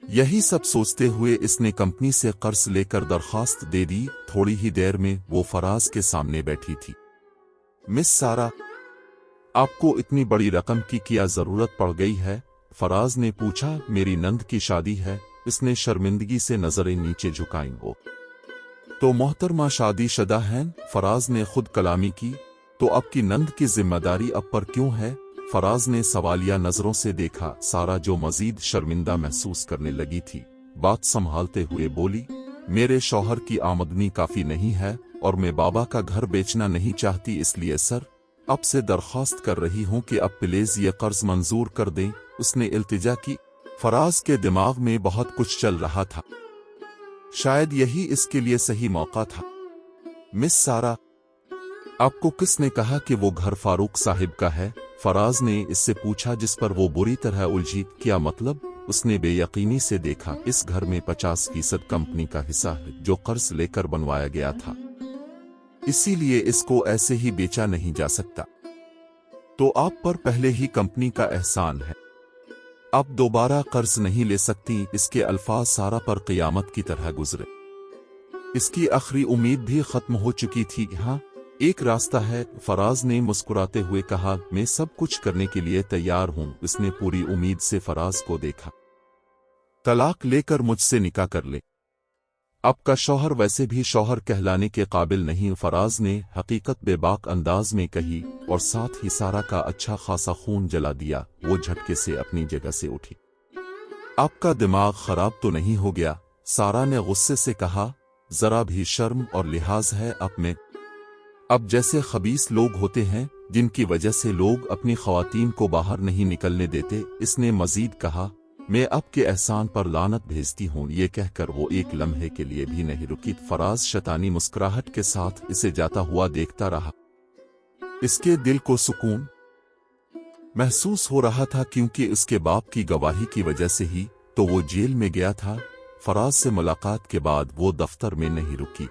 यही सब सोचते हुए इसने कंपनी से कर्ज लेकर दरखास्त दे दी। थोड़ी ही देर में वो फराज के सामने बैठी थी। मिस सारा, आपको इतनी बड़ी रकम की क्या जरूरत पड़ गई है? फराज ने पूछा। मेरी नंद की शादी है, इसने शर्मिंदगी से नजरें नीचे झुकाईं। वो तो मोहतरमा शादी शुदा हैं, फराज ने खुद कलामी की। तो अब की नंद की जिम्मेदारी अब पर क्यों है? फराज ने सवालिया नजरों से देखा। सारा जो मजीद शर्मिंदा महसूस करने लगी थी, बात संभालते हुए बोली, मेरे शौहर की आमदनी काफी नहीं है और मैं बाबा का घर बेचना नहीं चाहती, इसलिए सर अब से दरख्वास्त कर रही हूं कि अब प्लीज ये कर्ज मंजूर कर दें। उसने इल्तिजा की। फराज के दिमाग में बहुत कुछ चल रहा था। शायद यही इसके लिए सही मौका था। मिस सारा, आपको किसने कहा कि वो घर फारूक साहिब का है? फराज ने इससे पूछा, जिस पर वो बुरी तरह उलझी। क्या मतलब? उसने बेयकीनी से देखा। इस घर में 50% कंपनी का हिस्सा है जो कर्ज लेकर बनवाया गया था, इसीलिए इसको ऐसे ही बेचा नहीं जा सकता। तो आप पर पहले ही कंपनी का एहसान है, अब दोबारा कर्ज नहीं ले सकती। इसके अल्फाज सारा पर क़यामत की तरह गुजरे। इसकी आखिरी उम्मीद भी खत्म हो चुकी थी। हाँ, एक रास्ता है, फराज ने मुस्कुराते हुए कहा। मैं सब कुछ करने के लिए तैयार हूं। उसने पूरी उम्मीद से फराज को देखा। तलाक लेकर मुझसे निकाह कर ले। आपका शौहर वैसे भी शौहर कहलाने के काबिल नहीं, फराज ने हकीकत बेबाक अंदाज में कही और साथ ही सारा का अच्छा खासा खून जला दिया। वो झटके से अपनी जगह से उठी। आपका दिमाग खराब तो नहीं हो गया? सारा ने गुस्से से कहा। जरा भी शर्म और लिहाज है आप में? अब जैसे खबीस लोग होते हैं जिनकी वजह से लोग अपनी खवातीन को बाहर नहीं निकलने देते। इसने मजीद कहा, मैं आपके एहसान पर लानत भेजती हूँ। ये कहकर वो एक लम्हे के लिए भी नहीं रुकी। फराज शैतानी मुस्कुराहट के साथ इसे जाता हुआ देखता रहा। इसके दिल को सुकून महसूस हो रहा था क्योंकि उसके बाप की गवाही की वजह से ही तो वो जेल में गया था। फराज से मुलाकात के बाद वो दफ्तर में नहीं रुकी।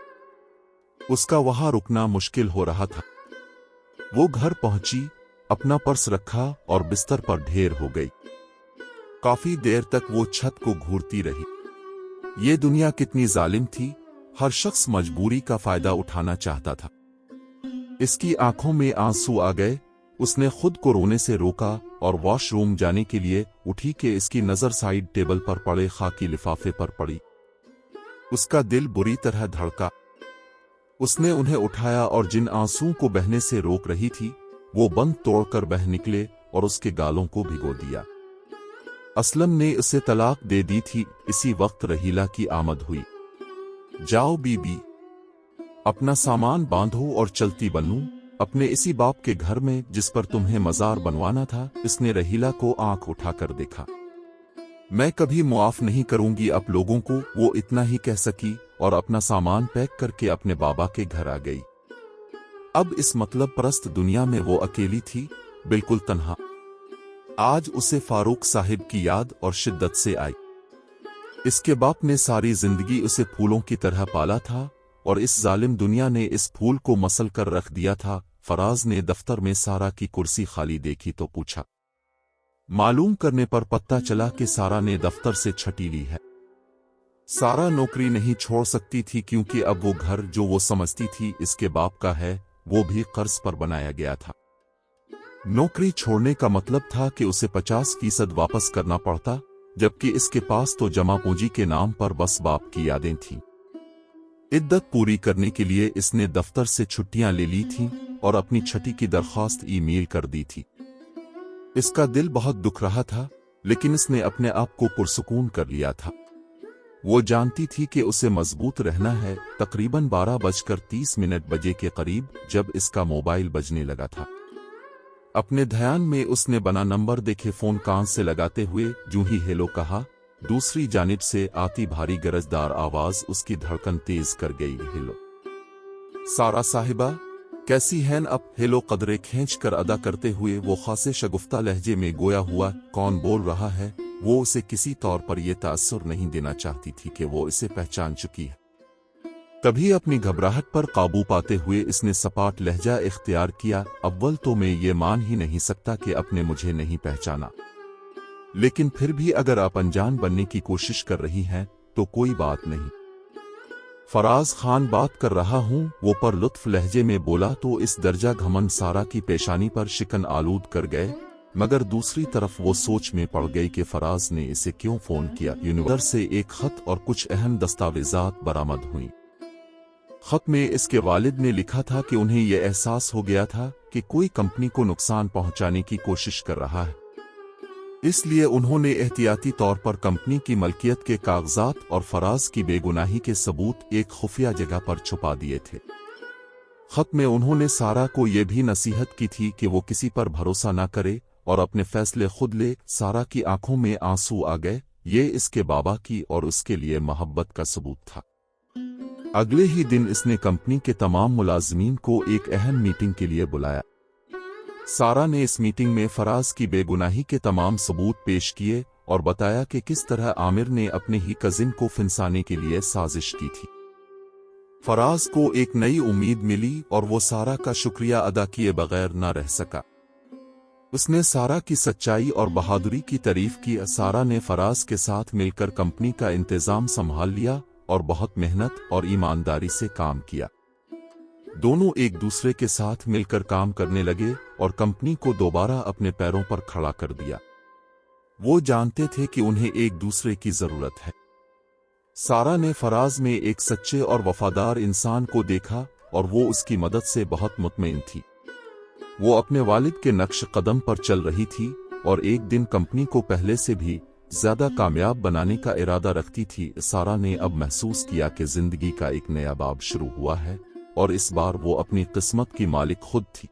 उसका वहां रुकना मुश्किल हो रहा था। वो घर पहुंची, अपना पर्स रखा और बिस्तर पर ढेर हो गई। काफी देर तक वो छत को घूरती रही। ये दुनिया कितनी जालिम थी। हर शख्स मजबूरी का फायदा उठाना चाहता था। इसकी आंखों में आंसू आ गए। उसने खुद को रोने से रोका और वॉशरूम जाने के लिए उठी कि इसकी नजर साइड टेबल पर पड़े खाकी लिफाफे पर पड़ी। उसका दिल बुरी तरह धड़का। उसने उन्हें उठाया और जिन आंसुओं को बहने से रोक रही थी वो बंद तोड़कर बह निकले और उसके गालों को भिगो दिया। असलम ने उसे तलाक दे दी थी। इसी वक्त रहीला की आमद हुई। जाओ बीबी, अपना सामान बांधो और चलती बनूं अपने इसी बाप के घर में जिस पर तुम्हें मजार बनवाना था। इसने रहीला को आंख उठाकर देखा। मैं कभी मुआफ नहीं करूंगी आप लोगों को, वो इतना ही कह सकी और अपना सामान पैक करके अपने बाबा के घर आ गई। अब इस मतलब परस्त दुनिया में वो अकेली थी, बिल्कुल तन्हा। आज उसे फारूक साहिब की याद और शिद्दत से आई। इसके बाप ने सारी जिंदगी उसे फूलों की तरह पाला था और इस जालिम दुनिया ने इस फूल को मसल कर रख दिया था। फराज ने दफ्तर में सारा की कुर्सी खाली देखी तो पूछा। मालूम करने पर पता चला कि सारा ने दफ्तर से छुट्टी ली है। सारा नौकरी नहीं छोड़ सकती थी क्योंकि अब वो घर जो वो समझती थी इसके बाप का है वो भी कर्ज पर बनाया गया था। नौकरी छोड़ने का मतलब था कि उसे 50% वापस करना पड़ता, जबकि इसके पास तो जमा पूंजी के नाम पर बस बाप की यादें थीं। इद्दत पूरी करने के लिए इसने दफ्तर से छुट्टियां ले ली थीं और अपनी छठी की दरख्वास्त ईमेल कर दी थी। इसका दिल बहुत दुख रहा था, लेकिन इसने अपने आप को पुरसुकून कर लिया था। वो जानती थी कि उसे मजबूत रहना है। तकरीबन 12:30 बजे के करीब जब इसका मोबाइल बजने लगा था। अपने ध्यान में उसने बना नंबर देखे। फोन कान से लगाते हुए जूं ही हेलो कहा, दूसरी जानिब से आती भारी गरजदार आवाज उसकी धड़कन तेज कर गई। हेलो सारा साहिबा, कैसी हैं आप? हेलो कदरे खींच कर अदा करते हुए वो खासे शगुफ्ता लहजे में गोया हुआ। कौन बोल रहा है? वो उसे किसी तौर पर यह तासुर नहीं देना चाहती थी कि वो इसे पहचान चुकी है। तभी अपनी घबराहट पर काबू पाते हुए इसने सपाट लहजा इख्तियार किया। अव्वल तो मैं ये मान ही नहीं सकता कि आपने मुझे नहीं पहचाना, लेकिन फिर भी अगर आप अनजान बनने की कोशिश कर रही हैं तो कोई बात नहीं। फराज खान बात कर रहा हूं, वो पर लुत्फ लहजे में बोला तो इस दर्जा घमंड सारा की पेशानी पर शिकन आलूद कर गए। मगर दूसरी तरफ वो सोच में पड़ गई कि फराज ने इसे क्यों फोन किया। यूनिवर्सिटी से एक खत और कुछ अहम दस्तावेजात बरामद हुई। खत में इसके वालिद ने लिखा था कि उन्हें यह एहसास हो गया था कि कोई कंपनी को नुकसान पहुंचाने की कोशिश कर रहा है, इसलिए उन्होंने एहतियाती तौर पर कंपनी की मलकियत के कागजात और फराज की बेगुनाही के सबूत एक खुफिया जगह पर छुपा दिए थे। खत में उन्होंने सारा को यह भी नसीहत की थी कि वो किसी पर भरोसा न करे और अपने फैसले खुद ले। सारा की आंखों में आंसू आ गए। ये इसके बाबा की और उसके लिए मोहब्बत का सबूत था। अगले ही दिन इसने कंपनी के तमाम मुलाजमीन को एक अहम मीटिंग के लिए बुलाया। सारा ने इस मीटिंग में फराज की बेगुनाही के तमाम सबूत पेश किए और बताया कि किस तरह आमिर ने अपने ही कजिन को फंसाने के लिए साजिश की थी। फराज को एक नई उम्मीद मिली और वो सारा का शुक्रिया अदा किए बगैर न रह सका। उसने सारा की सच्चाई और बहादुरी की तारीफ की। सारा ने फराज के साथ मिलकर कंपनी का इंतजाम संभाल लिया और बहुत मेहनत और ईमानदारी से काम किया। दोनों एक दूसरे के साथ मिलकर काम करने लगे और कंपनी को दोबारा अपने पैरों पर खड़ा कर दिया। वो जानते थे कि उन्हें एक दूसरे की जरूरत है। सारा ने फराज में एक सच्चे और वफादार इंसान को देखा और वो उसकी मदद से बहुत मुतमईन थी। वो अपने वालिद के नक्श कदम पर चल रही थी और एक दिन कंपनी को पहले से भी زیادہ کامیاب بنانے کا ارادہ رکھتی تھی۔ سارا نے اب محسوس کیا کہ زندگی کا ایک نیا باب شروع ہوا ہے، اور اس بار وہ اپنی قسمت کی مالک خود تھی۔